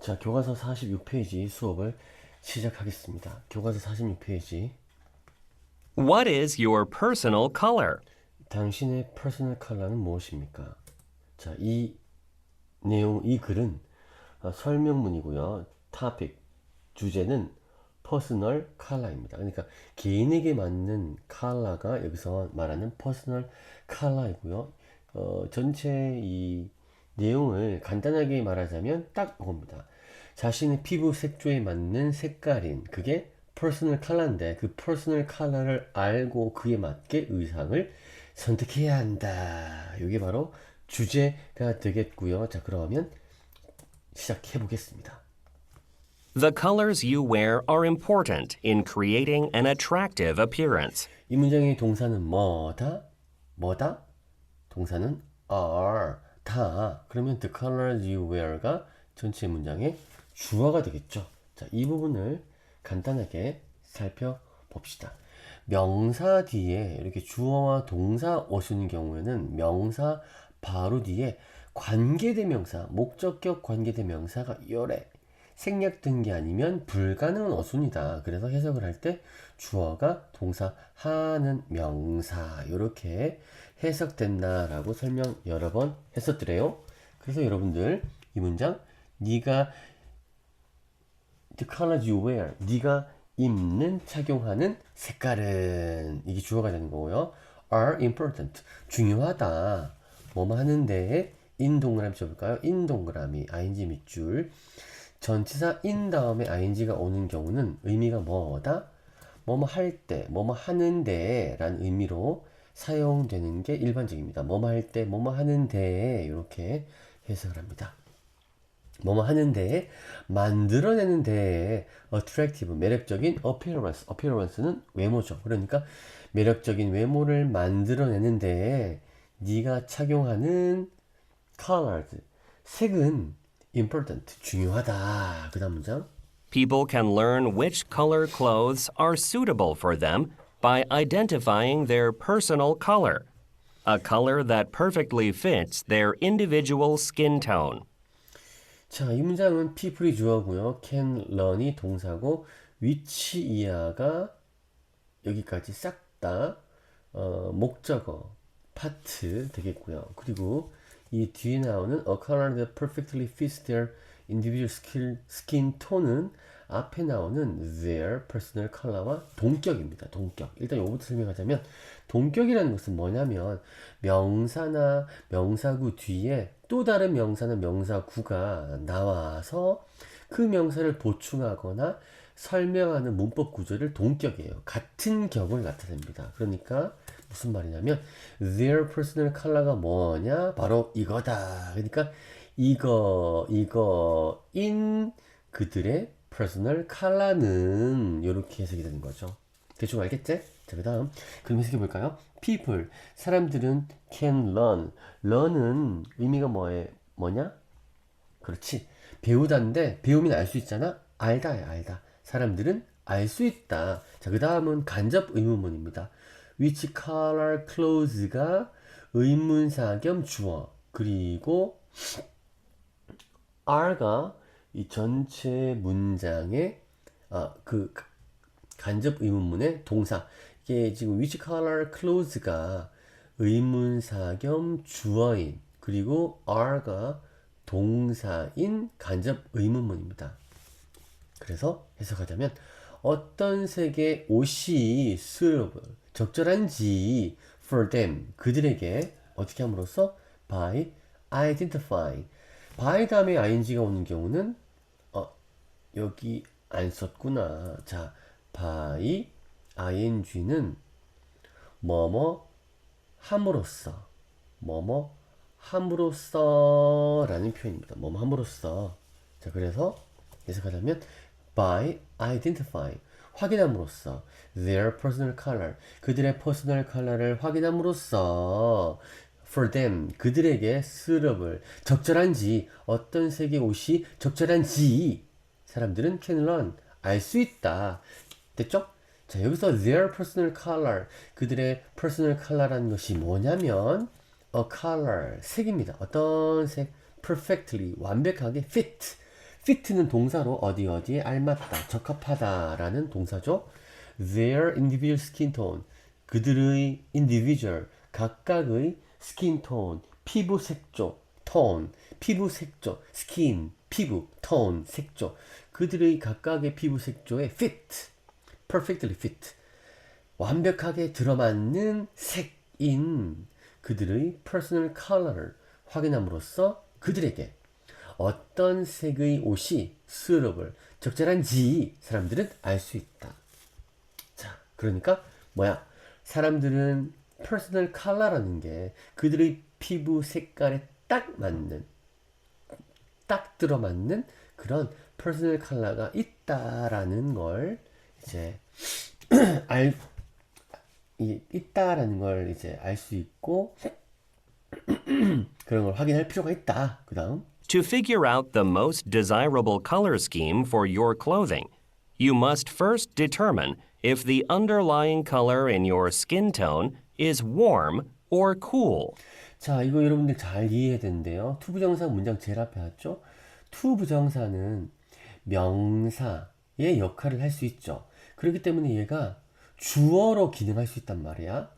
자, 교과서 46페이지 수업을 시작하겠습니다. 교과서 46페이지. What is your personal color? 당신의 퍼스널 컬러는 무엇입니까? 자, 이 내용, 이 글은 설명문이고요. 토픽, 주제는 퍼스널 컬러입니다. 그러니까 개인에게 맞는 컬러가 여기서 말하는 퍼스널 컬러이고요. 전체 이 내용을 간단하게 말하자면 딱 이겁니다. 자신의 피부 색조에 맞는 색깔인 그게 퍼스널 컬러인데 그 퍼스널 컬러를 알고 그에 맞게 의상을 선택해야 한다. 이게 바로 주제가 되겠고요. 자, 그러면 시작해 보겠습니다. The colors you wear are important in creating an attractive appearance. 이 문장의 동사는 뭐다? 뭐다? 동사는 are, 다. 그러면 the colors you wear가 전체 문장의 주어가 되겠죠. 자, 이 부분을 간단하게 살펴봅시다. 명사 뒤에 이렇게 주어와 동사 오시는 경우에는 명사 바로 뒤에 관계대명사, 목적격 관계대명사가 열에 생략된 게 아니면 불가능한 어순이다. 그래서 해석을 할 때 주어가 동사 하는 명사 이렇게 해석된다라고 설명 여러 번 했었더래요. 그래서 여러분들 이 문장 네가 the colors you wear 네가 입는 착용하는 색깔은 이게 주어가 되는 거고요. are important 중요하다. 뭐뭐 하는데 in 동그라미 쳐볼까요? in 동그라미 ing 밑줄 전치사 in 다음에 ing가 오는 경우는 의미가 뭐다? 뭐뭐 할 때, 뭐뭐 하는데 라는 의미로 사용되는 게 일반적입니다. 뭐뭐 할 때, 뭐뭐 하는데 이렇게 해석을 합니다. 뭐뭐 하는데 만들어내는데 attractive 매력적인 appearance는 외모죠. 그러니까 매력적인 외모를 만들어내는데 네가 착용하는 colors 색은 important 중요하다. 그다음 문장 People can learn which color clothes are suitable for them by identifying their personal color, a color that perfectly fits their individual skin tone. 자, 이 문장은 people이 주어고요. can learn이 동사고 which 이하가 여기까지 싹 다 목적어 파트 되겠고요. 그리고 이 뒤에 나오는 a color that perfectly fits their individual skin tone은 앞에 나오는 their personal color와 동격입니다. 동격. 일단 요거부터 설명하자면 동격이라는 것은 뭐냐면 명사나 명사구 뒤에 또 다른 명사나 명사구가 나와서 그 명사를 보충하거나 설명하는 문법 구조를 동격이에요. 같은 격을 나타냅니다. 그러니까 무슨 말이냐면 their personal color가 뭐냐? 바로 이거다. 그러니까 이거인 그들의 personal color는 이렇게 해석이 되는 거죠. 대충 알겠지? 자, 그 다음 그럼 해석해 볼까요? people 사람들은 can learn은 의미가 뭐냐? 그렇지. 배우다인데 배우면 알 수 있잖아. 알다야 알다. 사람들은 알 수 있다. 자, 그 다음은 간접 의문문입니다. which color clothes가 의문사 겸 주어 그리고 are가 이 전체 문장의 그 간접 의문문의 동사 이게 지금 which color clothes가 의문사 겸 주어인 그리고 are가 동사인 간접 의문문입니다. 그래서 해석하자면 어떤 색의 옷이 suitable 적절한지 for them 그들에게 어떻게 함으로써 by identifying by 다음에 ing가 오는 경우는 여기 안 썼구나. 자, by ing는 뭐뭐 함으로써 뭐뭐 함으로써 라는 표현입니다. 뭐뭐 함으로써 자, 그래서 해석하자면 by identifying 확인함으로써 their personal color 그들의 퍼스널 컬러를 확인함으로써 for them 그들에게 suitable 적절한지 어떤 색의 옷이 적절한지 사람들은 can learn 알 수 있다. 됐죠? 자, 여기서 their personal color 그들의 personal color라는 것이 뭐냐면 a color 색입니다. 어떤 색 perfectly 완벽하게 fit fit는 동사로 어디에 알맞다, 적합하다라는 동사죠. Their individual skin tone. 그들의 individual, 각각의 skin tone, 피부 색조, tone, 피부 색조, skin, 피부, tone, 색조. 그들의 각각의 피부 색조에 fit, perfectly fit. 완벽하게 들어맞는 색인 그들의 personal color를 확인함으로써 그들에게 어떤 색의 옷이 suitable, 적절한지 사람들은 알 수 있다. 자, 그러니까 뭐야? 사람들은 personal color라는 게 그들의 피부 색깔에 딱 맞는, 딱 들어맞는 그런 personal color가 있다라는 걸 이제 있다라는 걸 이제 알 수 있고 그런 걸 확인할 필요가 있다. 그 다음 To figure out the most desirable color scheme for your clothing, you must first determine if the underlying color in your skin tone is warm or cool. 자, 이거 여러분들 잘 이해해야 되는데요. 투부정사 문장 제일 앞에 왔죠? 투부정사는 명사의 역할을 할 수 있죠. 그렇기 때문에 얘가 주어로 기능할 수 있단 말이야.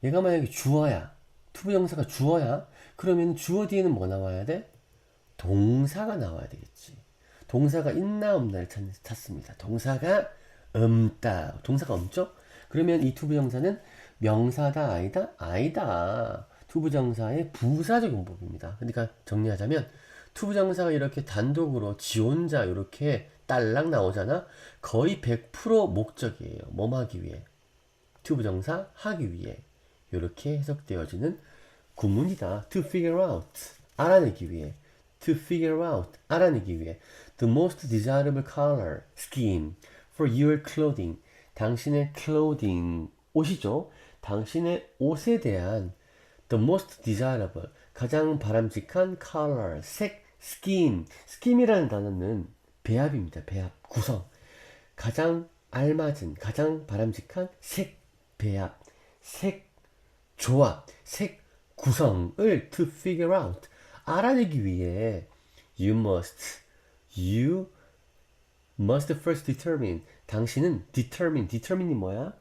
얘가 만약에 주어야, 투부정사가 주어야, 그러면 주어 뒤에는 뭐 나와야 돼? 동사가 나와야 되겠지. 동사가 있나 없나를 찾습니다. 동사가 없다. 동사가 없죠? 그러면 이 투부정사는 명사다, 아니다? 아니다. 투부정사의 부사적 용법입니다. 그러니까 정리하자면 투부정사가 이렇게 단독으로 지 혼자 이렇게 딸랑 나오잖아. 거의 100% 목적이에요. 뭐 하기 위해? 투부정사 하기 위해. 이렇게 해석되어지는 구문이다. To figure out. 알아내기 위해. To figure out. 알아내기 위해. The most desirable color scheme for your clothing. 당신의 clothing, 옷이죠. 당신의 옷에 대한 the most desirable, 가장 바람직한 color, 색, scheme. scheme이라는 단어는 배합입니다. 배합, 구성. 가장 알맞은, 가장 바람직한 색, 배합, 색, 조합, 색, 구성을 to figure out. 알아내기 위해 you must first determine. 당신은 determine이 뭐야?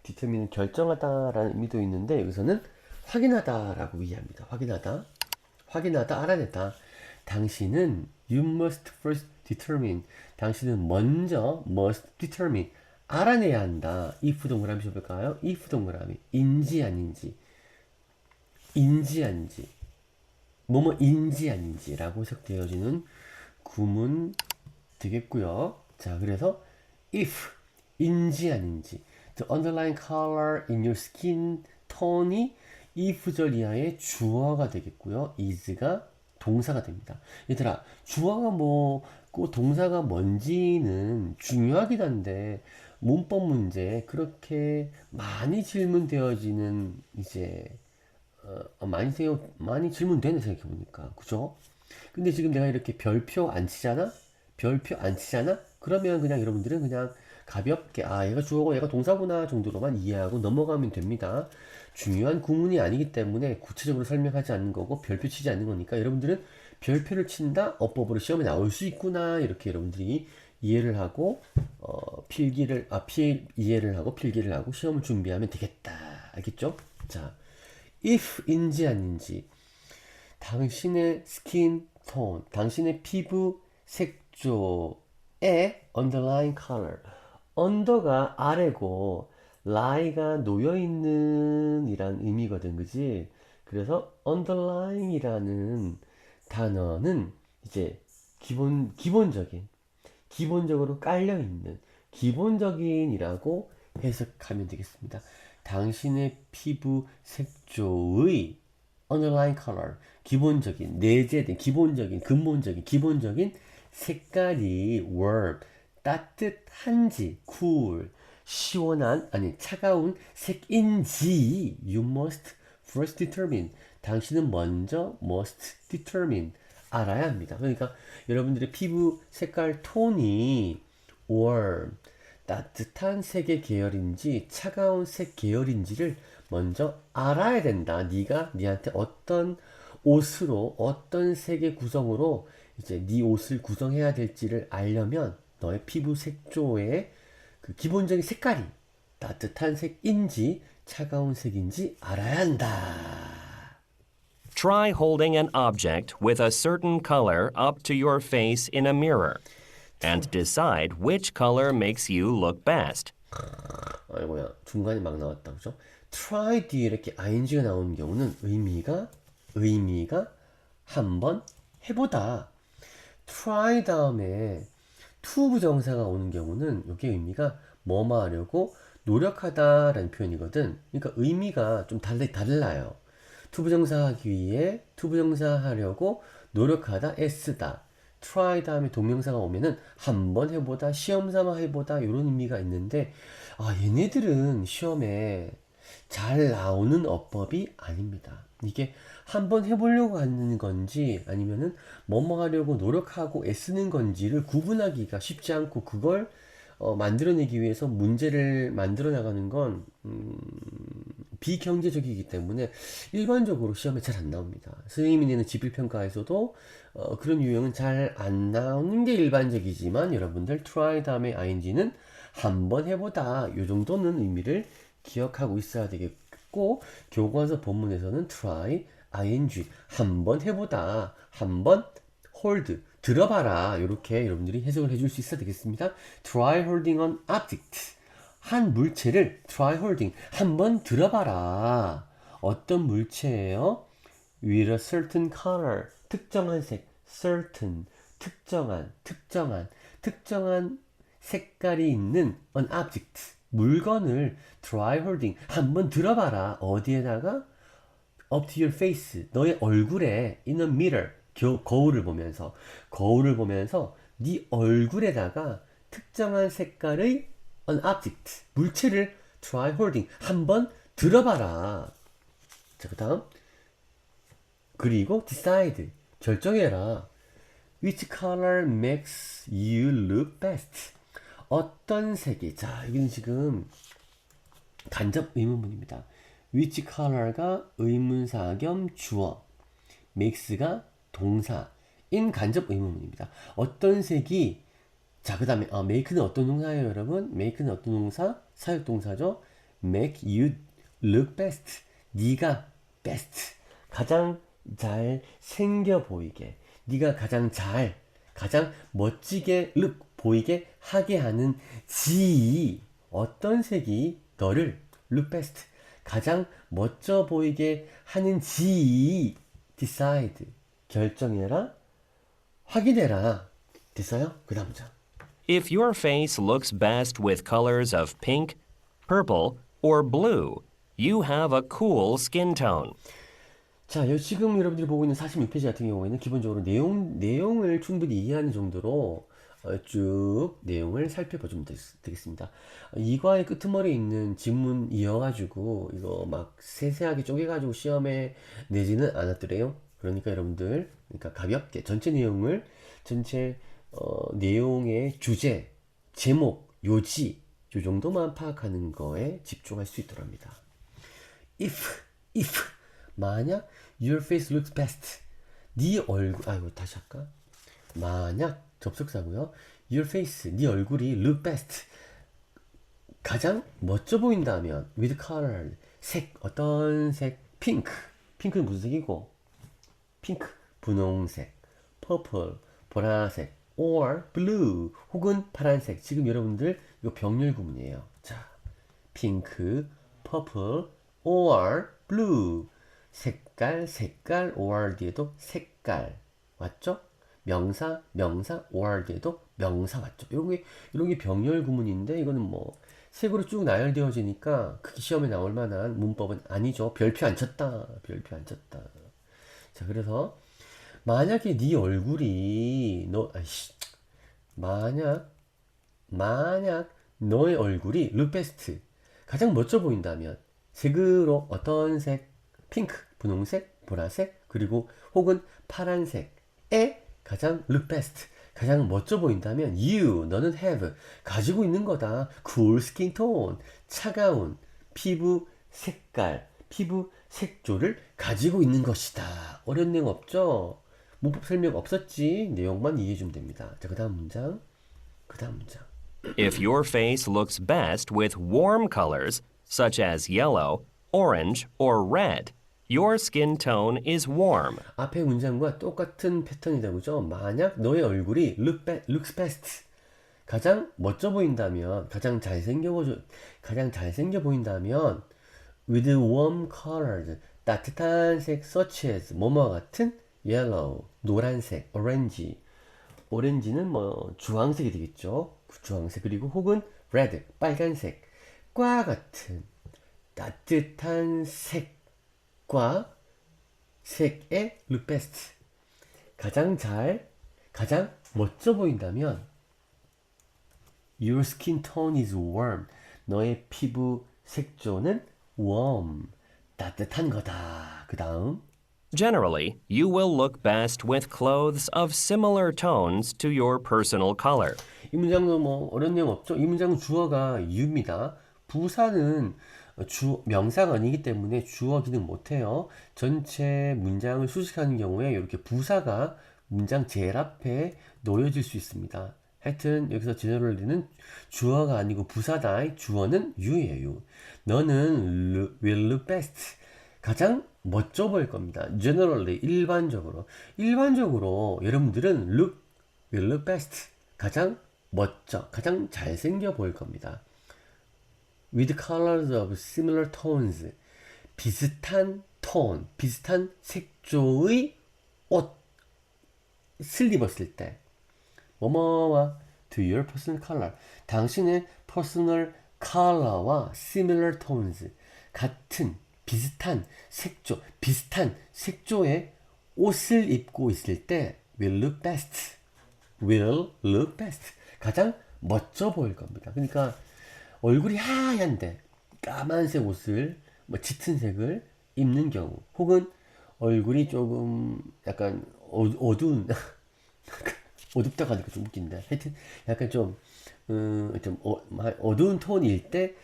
determine은 결정하다라는 의미도 있는데 여기서는 확인하다라고 이해합니다. 확인하다, 알아내다. 당신은 you must first determine. 당신은 먼저 must determine. 알아내야 한다. if 동그라미 줘볼까요? if 동그라미. 인지 아닌지. 뭐뭐인지 아닌지라고 해석되어지는 구문 되겠고요. 자, 그래서 if 인지 아닌지 the underlying color in your skin tone이 if절 이하의 주어가 되겠고요. is가 동사가 됩니다. 얘들아, 주어가 뭐고 동사가 뭔지는 중요하긴 한데 문법 문제 그렇게 많이 질문되어지는 이제 많이 질문되네 생각해보니까. 그죠? 근데 지금 내가 이렇게 별표 안 치잖아? 그러면 그냥 여러분들은 그냥 가볍게 얘가 주어고 얘가 동사구나 정도로만 이해하고 넘어가면 됩니다. 중요한 구문이 아니기 때문에 구체적으로 설명하지 않는 거고 별표 치지 않는 거니까 여러분들은 별표를 친다? 어법으로 시험에 나올 수 있구나 이렇게 여러분들이 이해를 하고 이해를 하고 필기를 하고 시험을 준비하면 되겠다. 알겠죠? 자, if인지 아닌지 당신의 스킨 톤, 당신의 피부 색조의 underlying color. under가 아래고 lie가 놓여있는 이란 의미거든, 그지? 그래서 underlying이라는 단어는 이제 기본적으로 깔려있는 기본적인이라고 해석하면 되겠습니다. 당신의 피부 색조의 underlying color, 기본적인, 내재된, 기본적인 색깔이 warm, 따뜻한지, cool, 시원한, 차가운 색인지 you must first determine. 당신은 먼저 must determine. 알아야 합니다. 그러니까 여러분들의 피부 색깔 톤이 warm, 따뜻한 색의 계열인지 차가운 색 계열인지를 먼저 알아야 된다. 네가 니한테 어떤 옷으로 어떤 색의 구성으로 이제 네 옷을 구성해야 될지를 알려면 너의 피부 색조의 그 기본적인 색깔이 따뜻한 색인지 차가운 색인지 알아야 한다. Try holding an object with a certain color up to your face in a mirror and decide which color makes you look best. 아이고야 중간에 막 나왔다 그죠? try 뒤에 이렇게 ing가 나오는 경우는 의미가 한번 해보다. try 다음에 to 부정사가 오는 경우는 이게 의미가 뭐뭐 하려고 노력하다라는 표현이거든. 그러니까 의미가 좀 달라요. to 부정사 하기 위해 to 부정사 하려고 노력하다 애쓰다. try 다음에 동명사가 오면은 한번 해보다 시험 삼아 해보다 이런 의미가 있는데 얘네들은 시험에 잘 나오는 어법이 아닙니다. 이게 한번 해보려고 하는 건지 아니면은 뭐뭐 하려고 노력하고 애쓰는 건지를 구분하기가 쉽지 않고 그걸 만들어내기 위해서 문제를 만들어 나가는 건 비경제적이기 때문에 일반적으로 시험에 잘 안 나옵니다. 선생님이 내는 지필평가에서도 그런 유형은 잘 안 나오는 게 일반적이지만 여러분들 try 다음에 ing는 한번 해보다 요 정도는 의미를 기억하고 있어야 되겠고 교과서 본문에서는 try, ing 한번 해보다, 한번 hold 들어봐라 이렇게 여러분들이 해석을 해줄 수 있어야 되겠습니다. try holding an object 한 물체를 try holding 한번 들어봐라. 어떤 물체예요? with a certain color 특정한 색 certain 특정한 색깔이 있는 an object 물건을 try holding 한번 들어봐라. 어디에다가? up to your face 너의 얼굴에 in a mirror 거울을 보면서 네 얼굴에다가 특정한 색깔의 an object 물체를 try holding 한번 들어봐라. 자, 그 다음 그리고 decide 결정해라. which color makes you look best 어떤 색이 자 여기는 지금 간접 의문문입니다. which color가 의문사 겸 주어 makes가 동사 인 간접 의문문입니다. 어떤 색이 자 그 다음에 make는 어떤 동사예요 여러분? make는 어떤 동사? 사역동사죠. make you look best 네가 best 가장 잘 생겨 보이게 네가 가장 멋지게 look 보이게 하게 하는 지 어떤 색이 너를 look best 가장 멋져 보이게 하는지 decide 결정해라 확인해라 됐어요? 그 다음 장 If your face looks best with colors of pink, purple, or blue, you have a cool skin tone. 자, 지금 여러분들이 보고 있는 46페이지 같은 경우에는 기본적으로 내용을 충분히 이해하는 정도로 쭉 내용을 살펴보시면 되겠습니다. 이과의 끄트머리에 있는 지문 이어가지고 이거 막 세세하게 쪼개가지고 시험에 내지는 않았더래요. 그러니까 여러분들 가볍게 전체 내용의 주제, 제목, 요지 요 정도만 파악하는 거에 집중할 수 있도록 합니다. If 만약 your face looks best 네 얼굴 다시 할까? 만약 접속사고요. your face 네 얼굴이 look best 가장 멋져 보인다면 with color 색 어떤 색? 핑크는 무슨 색이고? 핑크 분홍색 purple 보라색 or blue 혹은 파란색 지금 여러분들 이거 병렬 구문이에요. 자 핑크 purple or blue 색깔 or 뒤에도 색깔 맞죠? 명사 or 뒤에도 명사 맞죠? 이런 게 병렬 구문인데 이거는 뭐 색으로 쭉 나열되어지니까 크게 시험에 나올 만한 문법은 아니죠. 별표 안 쳤다. 자 그래서 만약에 네 얼굴이 만약 너의 얼굴이 look best 가장 멋져 보인다면 색으로 어떤 색? 핑크, 분홍색, 보라색 그리고 혹은 파란색에 가장 look best 가장 멋져 보인다면 너는 have 가지고 있는 거다. cool skin tone 차가운 피부 색깔 피부 색조를 가지고 있는 것이다. 어려운 내용 없죠? 문법 설명 없었지? 내용만 이해해주면 됩니다. 자, 그 다음 문장. 그 다음 문장. If your face looks best with warm colors, such as yellow, orange, or red, your skin tone is warm. 앞의 문장과 똑같은 패턴이다, 그죠? 만약 너의 얼굴이 looks best, 가장 멋져 보인다면, 가장 잘생겨 보인다면, with warm colors, 따뜻한 색, such as, 뭐뭐 같은, yellow, 노란색, orange, 오렌지는 뭐 주황색이 되겠죠. 그 주황색 그리고 혹은 red, 빨간색과 같은 따뜻한 색과 색의 look best, 가장 멋져 보인다면 your skin tone is warm, 너의 피부 색조는 warm, 따뜻한 거다. 그 다음 Generally, you will look best with clothes of similar tones to your personal color. 이 문장도 뭐 어려운 내용 없죠? 이 문장은 주어가 you입니다. 부사는 명사가 아니기 때문에 주어 기능 못해요. 전체 문장을 수식하는 경우에 이렇게 부사가 문장 제일 앞에 놓여질 수 있습니다. 하여튼 여기서 generally는 주어가 아니고 부사다. 주어는 you예요. 너는 will look best, 가장 멋져 보일 겁니다. generally, 일반적으로 여러분들은 will look best, 가장 멋져, 가장 잘생겨 보일 겁니다. with colors of similar tones, 비슷한 톤, 비슷한 색조의 옷을 입었을 때, 뭐뭐와 to your personal color, 당신의 personal color와 similar tones, 같은 비슷한 색조의 옷을 입고 있을 때 will look best, 가장 멋져 보일 겁니다. 그러니까 얼굴이 하얀데 까만색 옷을 뭐 짙은 색을 입는 경우, 혹은 얼굴이 조금 약간 어두운 어둡다고 하니까 좀 웃긴데, 하여튼 약간 좀 어두운 톤일 때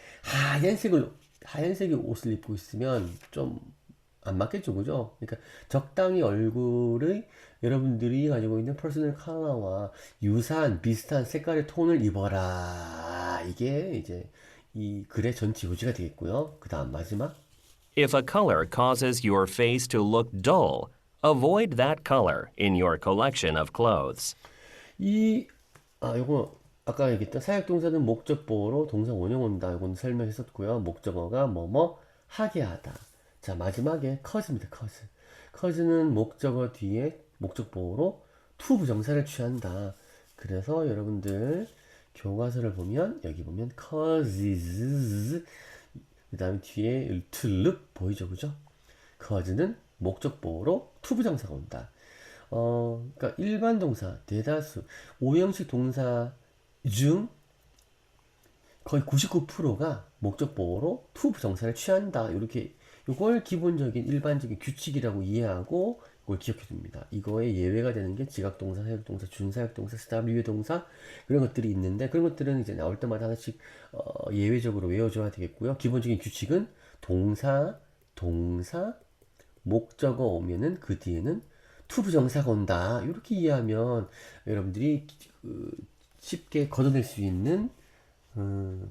하얀색의 옷을 입고 있으면 좀 안 맞겠죠, 그죠? 그러니까 적당히 얼굴의 여러분들이 가지고 있는 퍼스널 컬러와 유사한 비슷한 색깔의 톤을 입어라. 이게 이제 이 글의 전체 요지가 되겠고요. 그 다음 마지막. If a color causes your face to look dull, avoid that color in your collection of clothes. 요거 아까 얘기했던 사역동사는 목적보어로 동사 원형 온다. 이건 설명했었고요. 목적어가 뭐뭐 하게 하다. 자, 마지막에 cause입니다. cause는 목적어 뒤에 목적보어로 to 부정사를 취한다. 그래서 여러분들 교과서를 보면 여기 보면 causes, 그 다음에 뒤에 to look 보이죠, 그죠? cause는 목적보어로 to 부정사가 온다. 그러니까 일반 동사, 대다수, 오형식 동사 중 거의 99%가 목적보어로 to 부정사를 취한다. 이렇게 이걸 기본적인 일반적인 규칙이라고 이해하고 이걸 기억해 줍니다. 이거에 예외가 되는 게 지각동사, 사역동사, 준사역동사, SW 동사 그런 것들이 있는데, 그런 것들은 이제 나올 때마다 하나씩 예외적으로 외워줘야 되겠고요. 기본적인 규칙은 동사, 목적어 오면은 그 뒤에는 to 부정사가 온다. 이렇게 이해하면 여러분들이 쉽게 걷어낼 수 있는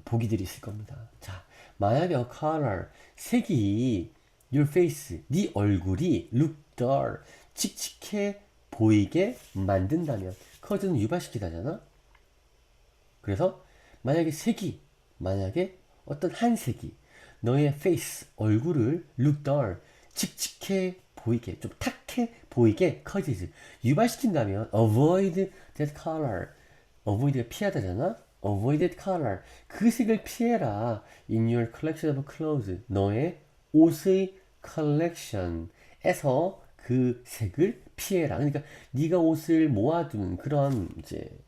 보기들이 있을 겁니다. 자, 만약에 a color, 색이 your face, 네 얼굴이 look dull, 칙칙해 보이게 만든다면, cause는 유발시키다잖아. 그래서 만약에 어떤 한 색이 너의 face, 얼굴을 look dull, 칙칙해 보이게, 좀 탁해 보이게 causes, 유발시킨다면 avoid that color, avoid가 피하다잖아. avoid that color, 그 색을 피해라. in your collection of clothes, 너의 옷의 collection에서 그 색을 피해라. 그러니까 네가 옷을 모아두는 그런 이제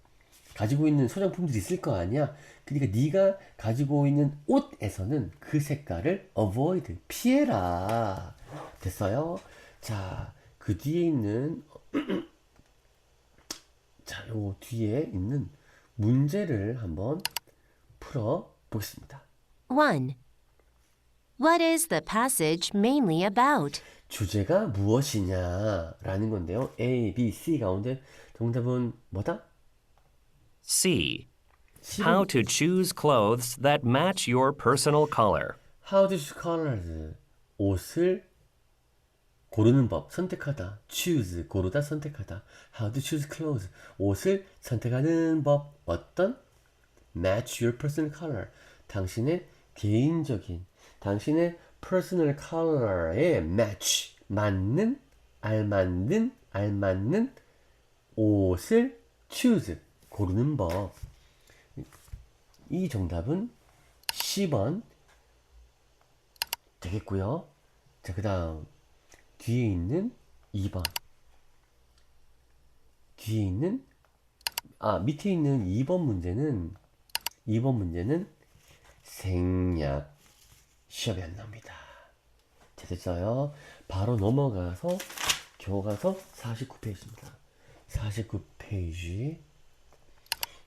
가지고 있는 소장품들이 있을 거 아니야. 그러니까 네가 가지고 있는 옷에서는 그 색깔을 avoid, 피해라. 됐어요? 자, 그 뒤에 있는 자, 요 뒤에 있는 문제를 한번 풀어 보겠습니다. 1. What is the passage mainly about? 주제가 무엇이냐라는 건데요. A, B, C 가운데 정답은 뭐다? C. C는 How to choose clothes that match your personal color. How to choose colors. 옷을 고르는 법, 선택하다. choose, 고르다, 선택하다. How to choose clothes. 옷을 선택하는 법. 어떤? match your personal color. 당신의 개인적인, 당신의 personal color에 match, 맞는, 알맞는 옷을 choose, 고르는 법. 이 정답은 10번 되겠고요. 자, 그 다음 뒤에 있는 2번. 밑에 있는 2번 문제는 생략. 시험에 안 나옵니다. 자, 됐어요. 바로 넘어가서 교과서 49페이지입니다.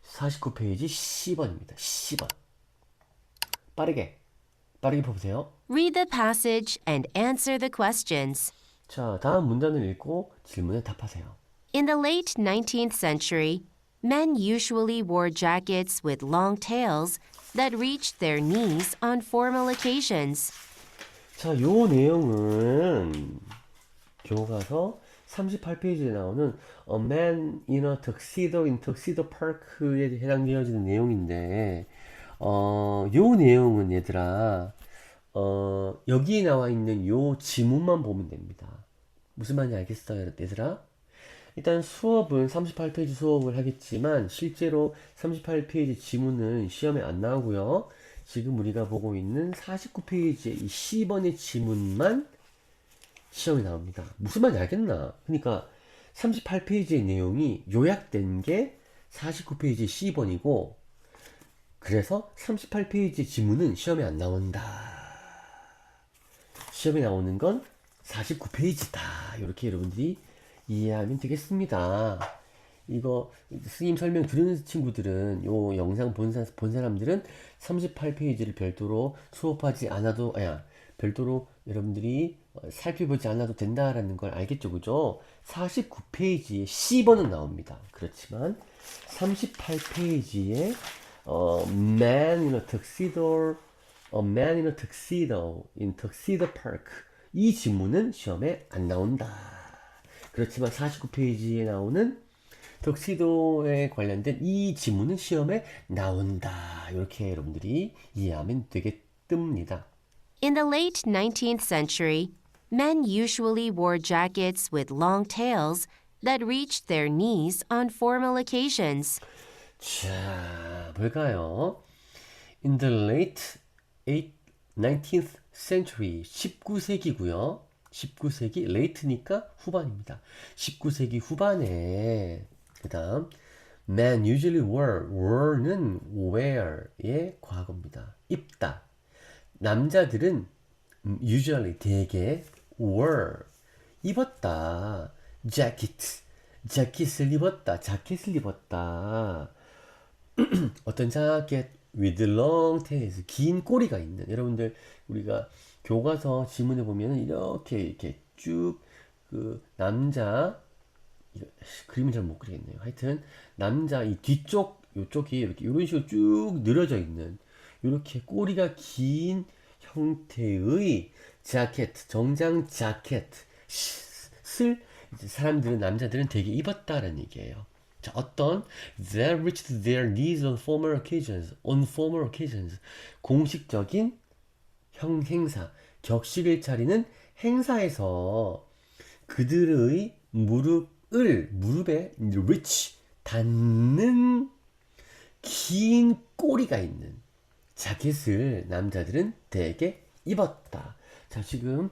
49페이지 10번입니다. 10번. 빠르게 보세요. Read the passage and answer the questions. 자, 다음 문단을 읽고 질문에 답하세요. In the late 19th century, men usually wore jackets with long tails that reached their knees on formal occasions. 자, 요 내용은 교과서 38페이지에 나오는 A Man in a Tuxedo in Tuxedo Park에 해당되어지는 내용인데, 요 내용은 얘들아, 여기에 나와 있는 요 지문만 보면 됩니다. 무슨 말인지 알겠어요, 얘들아? 일단 수업은 38페이지 수업을 하겠지만 실제로 38페이지 지문은 시험에 안 나오고요. 지금 우리가 보고 있는 49페이지의 이 10번의 지문만 시험에 나옵니다. 무슨 말인지 알겠나? 그러니까 38페이지의 내용이 요약된 게 49페이지 10번이고 그래서 38페이지 지문은 시험에 안 나온다. 시험에 나오는 건 49페이지다. 이렇게 여러분들이 이해하면 되겠습니다. 이거 스님 설명 들은 친구들은 요 영상 본 사람들은 38페이지를 별도로 수업하지 않아도 별도로 여러분들이 살펴보지 않아도 된다라는 걸 알겠죠, 그죠? 49페이지에 10번은 나옵니다. 그렇지만 38페이지에 man in a tuxedo, a man in a tuxedo in tuxedo park 이 지문은 시험에 안 나온다. 그렇지만 49페이지에 나오는 턱시도에 관련된 이 지문은 시험에 나온다. 이렇게 여러분들이 이해하면 되겠습니다. In the late 19th century, men usually wore jackets with long tails that reached their knees on formal occasions. 자, 볼까요? In the late 19th century, 19세기고요. 19세기, late니까 후반입니다. 19세기 후반에 그 다음 men usually were는 wear의 과거입니다. 입다. 남자들은 usually 대개 were 입었다. 자켓을 입었다. 어떤 자켓 with long tails 긴 꼬리가 있는 여러분들 우리가 교과서 지문에 보면은 이렇게 쭉 그 남자 그림을 잘 못 그리겠네요. 하여튼 남자 이 뒤쪽 요쪽이 이렇게 이런 식으로 쭉 늘어져 있는 이렇게 꼬리가 긴 형태의 자켓, 정장 자켓을 이제 사람들은 남자들은 되게 입었다라는 얘기예요. 자, 어떤 that reached their knees on formal occasions 공식적인 행사, 격식을 차리는 행사에서 그들의 무릎에 reach 닿는 긴 꼬리가 있는 자켓을 남자들은 대개 입었다. 자, 지금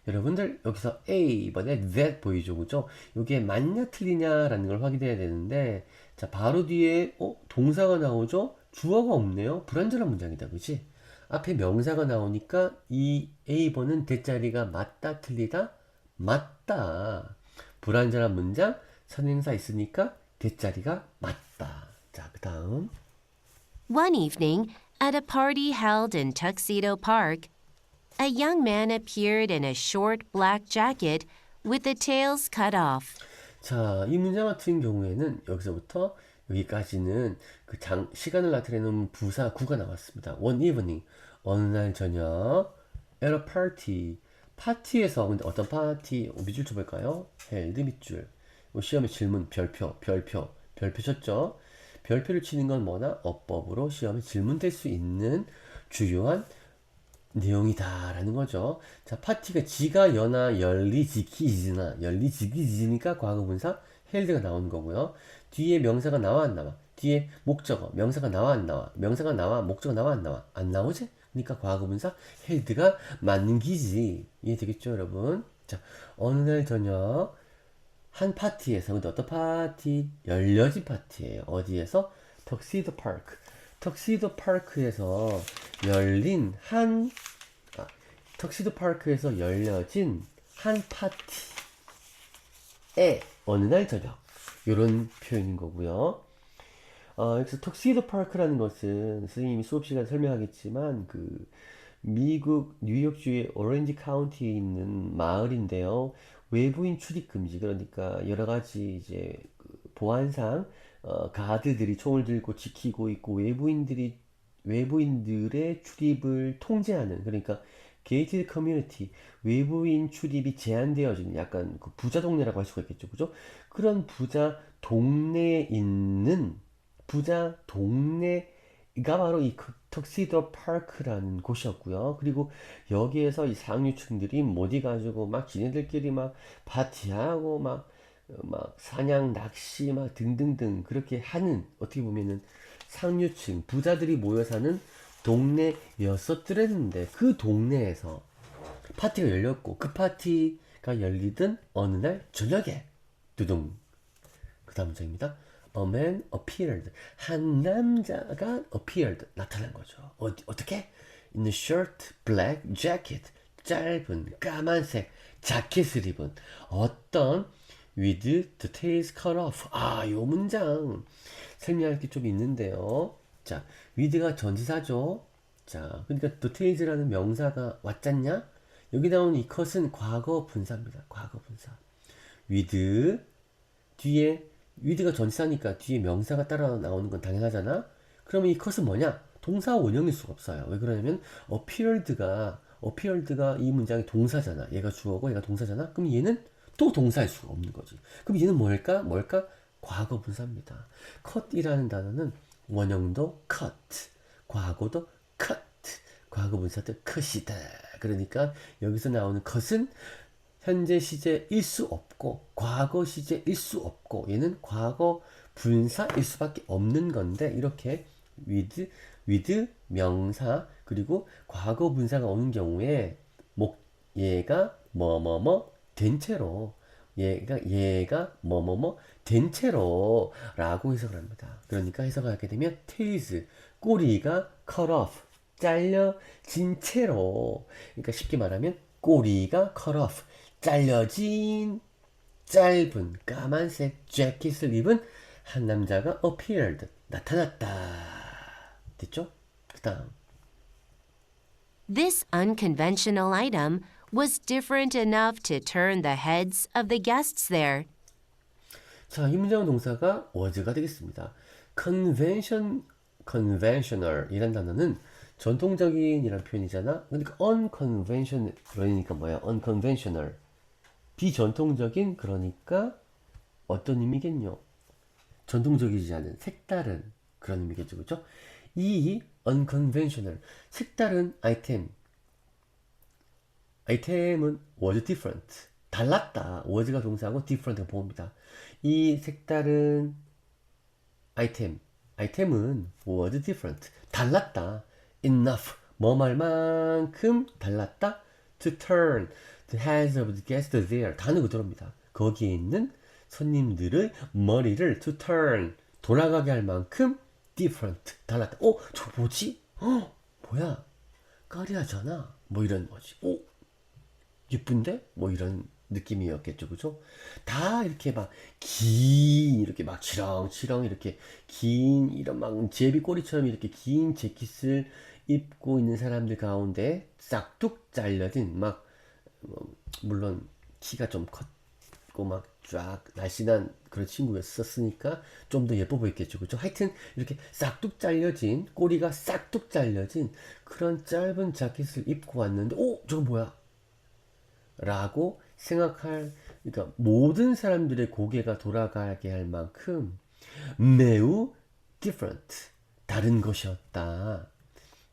여러분들 여기서 A번에 that 보이죠, 그죠? 이게 맞냐 틀리냐라는 걸 확인해야 되는데, 자, 바로 뒤에 동사가 나오죠? 주어가 없네요. 불완전한 문장이다, 그지? 앞에 명사가 나오니까 이 A번은 대자리가 맞다 틀리다 맞다. 불완전한 문장 선행사 있으니까 대자리가 맞다. 자, 그 다음 One evening, at a party held in Tuxedo Park, A young man appeared in a short black jacket with the tails cut off. 자, 이 문장 같은 경우에는 여기서부터 여기까지는 그 시간을 나타내는 부사 구가 나왔습니다. One evening, 어느 날 저녁, at a party, 파티에서, 근데 어떤 파티, 밑줄 쳐볼까요? held, 밑줄. 시험의 질문, 별표 쳤죠? 별표를 치는 건 뭐나? 어법으로 시험에 질문될 수 있는 주요한 내용이다라는 거죠. 자, 파티가 지가 여나 열리지기지니까 과거분사 헬드가 나오는 거고요. 뒤에 명사가 나와 안 나와? 뒤에 목적어 명사가 나와 안 나와? 명사가 나와 목적어 나와 안 나와? 안 나오지? 그러니까 과거분사 헬드가 맞는 기지. 이해되겠죠, 여러분? 자, 어느 날 저녁 한 파티에서, 근데 어떤 파티? 열려진 파티예요. 어디에서? 턱시도 파크. 턱시도 파크에서 열린 턱시도 파크에서 열려진 한 파티에 어느 날 저녁, 이런 표현인 거고요. 여기서 턱시도 파크라는 것은 선생님이 수업 시간에 설명하겠지만 그 미국 뉴욕주의 오렌지 카운티에 있는 마을인데요. 외부인 출입 금지, 그러니까 여러 가지 이제 그 보안상 가드들이 총을 들고 지키고 있고 외부인들의 출입을 통제하는, 그러니까 게이티드 커뮤니티, 외부인 출입이 제한되어지는 약간 그 부자 동네라고 할 수가 있겠죠, 그죠? 그런 부자 동네에 있는 부자 동네가 바로 이 턱시도 파크라는 곳이었고요. 그리고 여기에서 이 상류층들이 모디 가지고 막 지네들끼리 막 파티하고 막 사냥, 낚시 막 등등등 그렇게 하는, 어떻게 보면은 상류층 부자들이 모여 사는 동네였었더랬는데, 그 동네에서 파티가 열렸고 그 파티가 열리던 어느 날 저녁에 두둥, 그 다음 문장입니다. A man appeared. 한 남자가 appeared. 나타난 거죠. 어떻게? In a short black jacket. 짧은 까만색 자켓을 입은 어떤 with the tails cut off. 요 문장 설명할 게 좀 있는데요. 자, with가 전치사죠. 자, 그러니까 the tails라는 명사가 왔잖냐? 여기 나오는 이 cut은 과거 분사입니다. 과거 분사. with 뒤에 with가 전치사니까 뒤에 명사가 따라 나오는 건 당연하잖아. 그러면 이 cut은 뭐냐? 동사 원형일 수가 없어요. 왜 그러냐면 appeared가 이 문장의 동사잖아. 얘가 주어고 얘가 동사잖아. 그럼 얘는 또 동사일 수가 없는 거지. 그럼 얘는 뭘까? 과거 분사입니다. cut이라는 단어는 원형도 cut, 과거도 cut, 과거 분사도 cut이다. 그러니까 여기서 나오는 cut은 현재 시제일 수 없고 과거 시제일 수 없고, 얘는 과거 분사일 수밖에 없는 건데, 이렇게 with 명사 그리고 과거 분사가 오는 경우에 얘가 뭐뭐뭐 된 채로, 얘가 뭐뭐뭐 된 채로 라고 해석을 합니다. 그러니까 해석을 하게 되면 tails, 꼬리가 cut off, 잘려진 채로, 그러니까 쉽게 말하면 꼬리가 cut off, 잘려진 짧은 까만색 재킷을 입은 한 남자가 appeared, 나타났다. 됐죠? 그 다음. This unconventional item was different enough to turn the heads of the guests there. 자, 이 문장의 동사가 was가 되겠습니다. conventional 이란 단어는 전통적인 이란 표현이잖아. 그러니까 unconventional 그러니까 뭐야? unconventional 비전통적인, 그러니까 어떤 의미겠뇨? 전통적이지 않은, 색다른 그런 의미겠죠, 그렇죠? 이 unconventional 색다른 아이템은 was different, 달랐다. was가 동사하고 different가 보호입니다. 이 색다른 아이템은 was different, 달랐다. enough, 뭐 말만큼 달랐다. to turn the heads of the guests there, 단어 그대로입니다. 거기에 있는 손님들의 머리를 to turn, 돌아가게 할 만큼 different, 달랐다. 저 뭐지? 뭐야? 까리하잖아. 뭐 이런 거지. 예쁜데? 뭐 이런 느낌이었겠죠, 그죠? 다 이렇게 이렇게 치렁치렁 이렇게 긴, 이런 제비꼬리처럼 이렇게 긴 재킷을 입고 있는 사람들 가운데 싹둑 잘려진 막 물론 키가 좀 컸고 막 쫙 날씬한 그런 친구였었으니까 좀 더 예뻐 보였겠죠. 그죠? 하여튼 이렇게 싹둑 잘려진 꼬리가 싹둑 잘려진 그런 짧은 자켓을 입고 왔는데 저건 뭐야? 라고 생각할 그러니까 모든 사람들의 고개가 돌아가게 할 만큼 매우 different 다른 것이었다.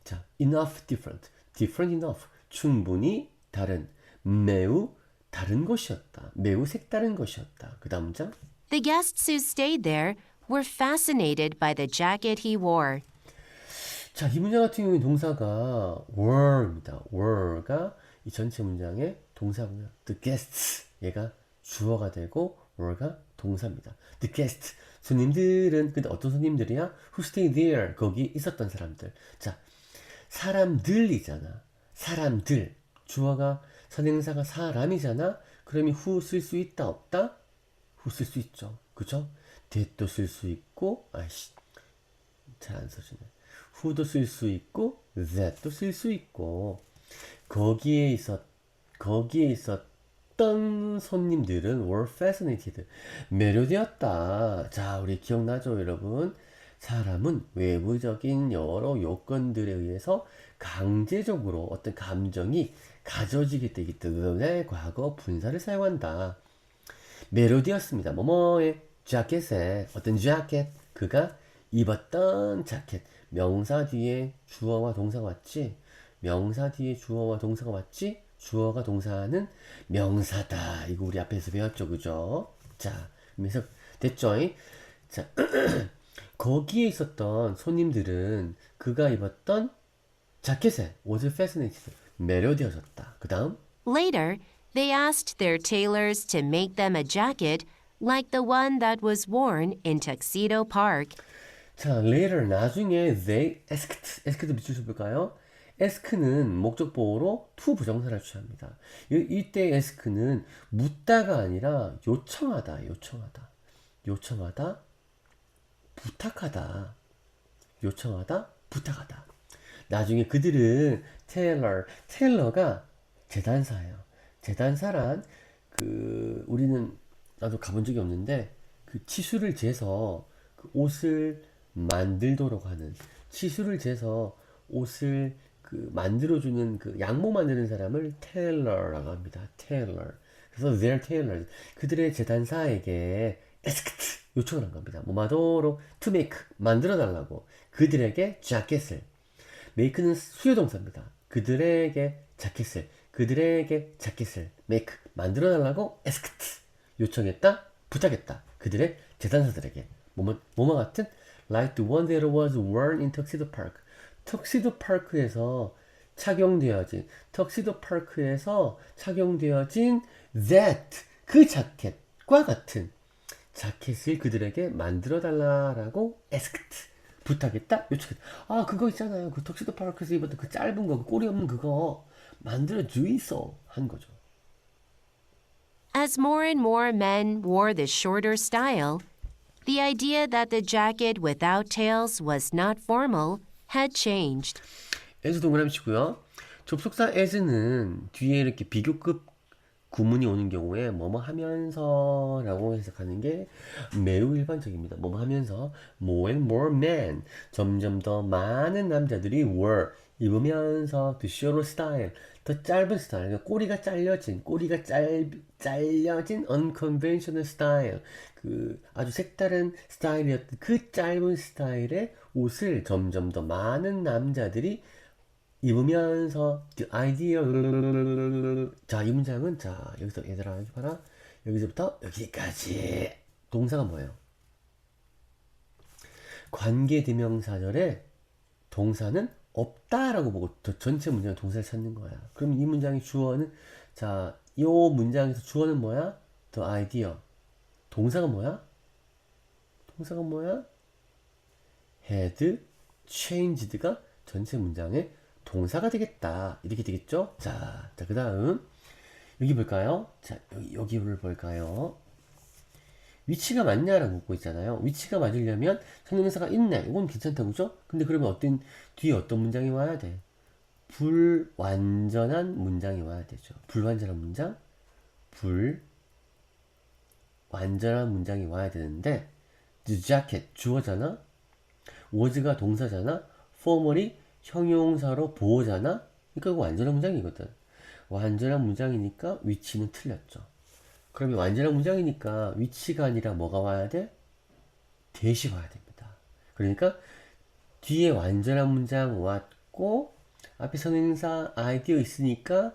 자, enough different, different enough 충분히 다른 매우 다른 것이었다. 매우 색다른 것이었다. 그 다음 문장. The guests who stayed there were fascinated by the jacket he wore. 자, 이 문장 같은 경우에 동사가 were입니다. were가 이 전체 문장의 동사고요. The guests 얘가 주어가 되고 were가 동사입니다. The guests 손님들은 근데 어떤 손님들이야? Who stayed there 거기 있었던 사람들. 자, 사람들이잖아. 사람들 주어가 선행사가 사람이잖아. 그러면 who 쓸 수 있다 없다? who 쓸 수 있죠. 그죠? that도 쓸 수 있고 잘 안 써지네. who도 쓸 수 있고 that도 쓸 수 있고 거기에 있었던 손님들은 were fascinated 매료되었다. 자, 우리 기억나죠, 여러분? 사람은 외부적인 여러 요건들에 의해서 강제적으로 어떤 감정이 가져지게 되기 때문에 과거 분사를 사용한다. 매료되었습니다. 뭐뭐의 자켓에 어떤 자켓 그가 입었던 자켓 명사 뒤에 주어와 동사가 왔지. 명사 뒤에 주어와 동사가 왔지. 주어가 동사는 명사다. 이거 우리 앞에서 배웠죠, 그죠? 자, 그래서 됐죠? 자, 거기에 있었던 손님들은 그가 입었던 자켓에 was fascinated 매료되어졌다. 그 다음 Later, they asked their tailors to make them a jacket like the one that was worn in Tuxedo Park. 자, later 나중에 they asked 밑줄 쳐볼까요? ask는 목적 보호로 to 부정사를 취합니다. 이때 ask는 묻다가 아니라 요청하다, 부탁하다, 부탁하다. 나중에 그들은 테일러가 재단사예요. 재단사란 우리는 나도 가본 적이 없는데 그 치수를 재서 그 옷을 만들도록 하는 치수를 재서 옷을 만들어주는 그 양복 만드는 사람을 테일러라고 합니다. 테일러. 그래서 their tailors 그들의 재단사에게 asked 요청을 한 겁니다. 뭐마도록 to make 만들어 달라고 그들에게 자켓을 make는 수요동사입니다. 그들에게 자켓을 make 만들어 달라고 asked 요청했다 부탁했다 그들의 재단사들에게 뭐뭐 같은 like the one that was worn in Tuxedo Park 턱시도 파크에서 착용되어진 that 그 자켓과 같은 자켓을 그들에게 만들어 달라고 asked 부탁했다 요청했다. 아, 그거 있잖아요. 그 턱시도 파크에서 입었던 그 짧은 거, 그 꼬리 없는 그거 만들어 주이소 한 거죠. As more and more men wore the shorter style, the idea that the jacket without tails was not formal had changed. as 동그라미 치고요. 접속사 as는 뒤에 이렇게 비교급 구문이 오는 경우에 뭐뭐 하면서 라고 해석하는 게 매우 일반적입니다. 뭐뭐 하면서 more and more men 점점 더 많은 남자들이 were 입으면서 the shorter style 더 짧은 스타일 그러니까 꼬리가 잘려진 unconventional style 그 아주 색다른 스타일이었던 그 짧은 스타일의 옷을 점점 더 많은 남자들이 입으면서 the idea 자, 이 문장은 자 여기서 얘들아 여기 봐라 여기서부터 여기까지 동사가 뭐예요? 관계대명사절에 동사는 없다라고 보고 전체 문장의 동사를 찾는 거야. 그럼 이 문장의 주어는 자, 이 문장에서 주어는 뭐야? the idea 동사가 뭐야? had changed가 전체 문장의 동사가 되겠다. 이렇게 되겠죠? 자, 그 다음 여기 볼까요? 자, 여기를 볼까요? 위치가 맞냐라고 묻고 있잖아요. 위치가 맞으려면 선행사가 있네. 이건 괜찮다, 그죠? 근데 그러면 뒤에 어떤 문장이 와야 돼? 불완전한 문장이 와야 되죠. 불완전한 문장? 불완전한 문장이 와야 되는데, the jacket, 주어잖아? was가 동사잖아? formal이 형용사로 보어잖아? 그러니까 이거 완전한 문장이거든. 완전한 문장이니까 위치는 틀렸죠. 그러면 완전한 문장이니까 위치가 아니라 뭐가 와야 돼? 대시 와야 됩니다. 그러니까 뒤에 완전한 문장 왔고 앞에 선행사 아이디어 있으니까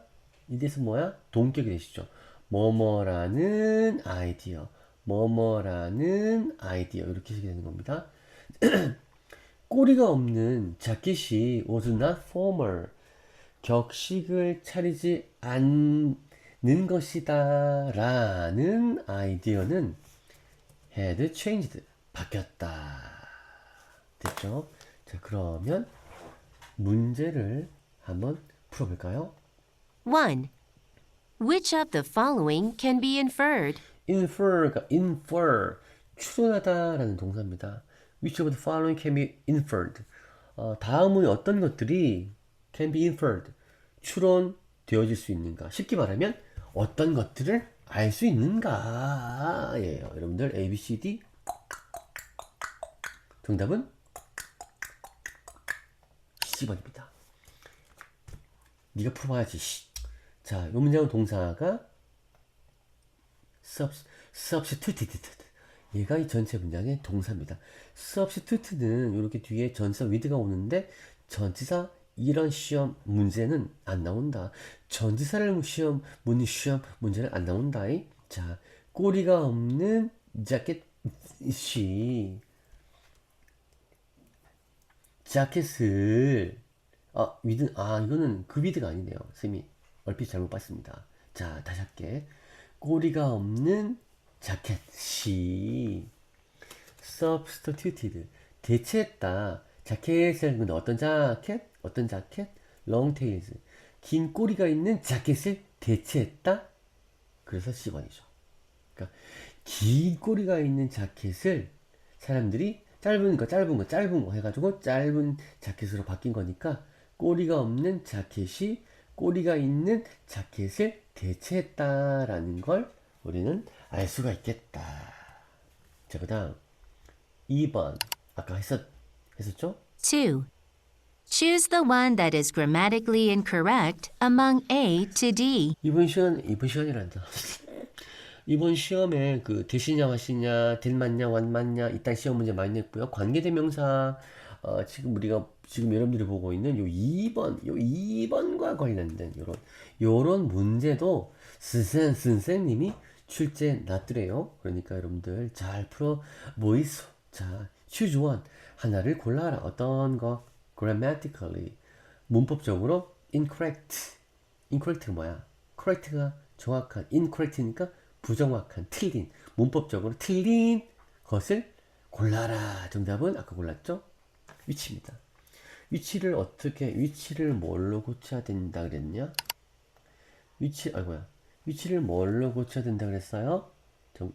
이래서 뭐야? 동격이 되시죠. 뭐뭐라는 아이디어, 뭐뭐라는 아이디어 이렇게 쓰게 되는 겁니다. 꼬리가 없는 자켓이 was not formal. 격식을 차리지 않는 것이다 라는 아이디어는 had changed. 바뀌었다. 됐죠? 자, 그러면 문제를 한번 풀어볼까요? 1. Which of the following can be inferred? infer, 추론하다라는 동사입니다. Which of the following can be inferred? 다음의 어떤 것들이 can be inferred, 추론되어질 수 있는가? 쉽게 말하면 어떤 것들을 알 수 있는가? 예요. 여러분들 A, B, C, D 정답은 C번입니다. 네가 풀어봐야지. 자, 이 문장은 동사가 substituted. 얘가 이 전체 문장의 동사입니다. substitute는 이렇게 뒤에 전치사 with가 오는데 전치사 이런 시험 문제는 안 나온다. 전치사를 묻는 시험 문제는 안 나온다. 자, 꼬리가 없는 자켓이 자켓을 이거는 그 위드가 아니네요. 쌤이 얼핏 잘못 봤습니다. 자, 다시 할게. 꼬리가 없는 자켓이 substituted, 대체했다. 자켓을, 근데 어떤 자켓? 어떤 자켓? long tails, 긴 꼬리가 있는 자켓을 대체했다. 그래서 C번이죠. 그러니까 긴 꼬리가 있는 자켓을 사람들이 짧은 거 해가지고 짧은 자켓으로 바뀐 거니까 꼬리가 없는 자켓이 꼬리가 있는 자켓을 대체했다라는 걸 우리는 알 수가 있겠다. 자, 그 다음 2번 아까 했었죠? 2. Choose the one that is grammatically incorrect among A to D. 이번 시간이란다. 이번 시험에 그 되시냐 마시냐 될 맞냐 완 맞냐 이딴 시험 문제 많이 냈고요. 관계대명사 지금 여러분들이 보고 있는 요 2번과 관련된 요런 문제도 선생님이 출제 놨더래요. 그러니까 여러분들 잘 풀어 보이소. 자, choose one, 하나를 골라라. 어떤 거? grammatically, 문법적으로 incorrect가 뭐야? correct가 정확한, incorrect니까 부정확한, 틀린, 문법적으로 틀린 것을 골라라. 정답은 아까 골랐죠? 위치입니다. 위치를 뭘로 고쳐야 된다 그랬냐? 위치를 뭘로 고쳐야 된다 그랬어요?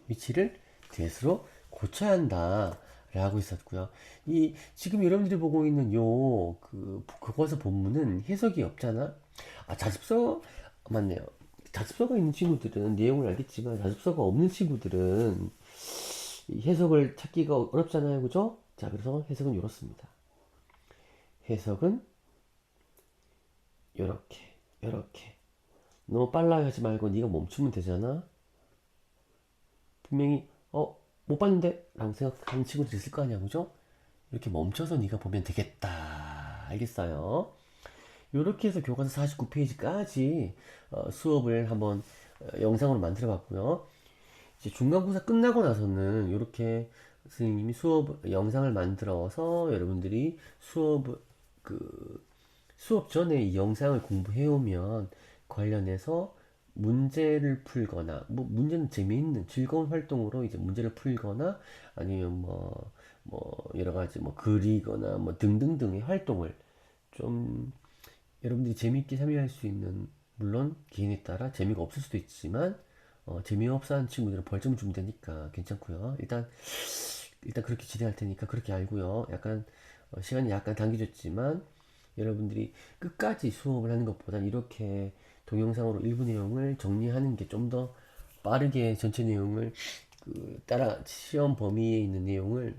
위치를 that으로 고쳐야 한다 라고 있었고요. 지금 여러분들이 보고 있는 교과서 본문은 해석이 없잖아? 자습서, 맞네요. 자습서가 있는 친구들은 내용을 알겠지만 자습서가 없는 친구들은 해석을 찾기가 어렵잖아요. 그죠? 자, 그래서 해석은 이렇습니다. 해석은 요렇게 너무 빨라 하지 말고 네가 멈추면 되잖아. 분명히 못 봤는데 라고 생각하는 친구들이 있을 거 아니야. 그죠? 이렇게 멈춰서 네가 보면 되겠다. 알겠어요? 이렇게 해서 교과서 49페이지까지 수업을 한번 영상으로 만들어 봤고요. 이제 중간고사 끝나고 나서는 이렇게 선생님이 영상을 만들어서 여러분들이 수업 전에 이 영상을 공부해 오면 관련해서 문제를 풀거나, 문제는 재미있는 즐거운 활동으로 이제 문제를 풀거나 아니면 여러 가지 그리거나 등등등의 활동을 좀 여러분들이 재미있게 참여할 수 있는, 물론 개인에 따라 재미가 없을 수도 있지만 재미없어 하는 친구들은 벌점 주면 되니까 괜찮고요. 일단 그렇게 진행할 테니까 그렇게 알고요. 약간 시간이 약간 당겨졌지만 여러분들이 끝까지 수업을 하는 것보단 이렇게 동영상으로 일부 내용을 정리하는 게 좀 더 빠르게 전체 내용을 따라 시험 범위에 있는 내용을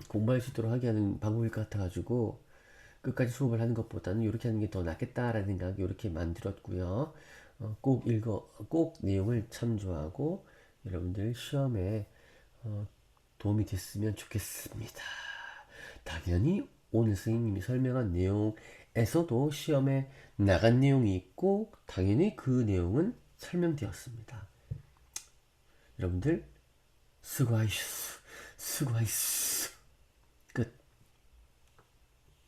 공부할 수 있도록 하게 하는 방법일 것 같아가지고 끝까지 수업을 하는 것보다는 이렇게 하는 게 더 낫겠다라는 생각에 이렇게 만들었고요. 꼭 내용을 참조하고 여러분들 시험에 도움이 됐으면 좋겠습니다. 당연히 오늘 선생님이 설명한 내용에서도 시험에 나간 내용이 있고 당연히 그 내용은 설명되었습니다. 여러분들 수고하셨어.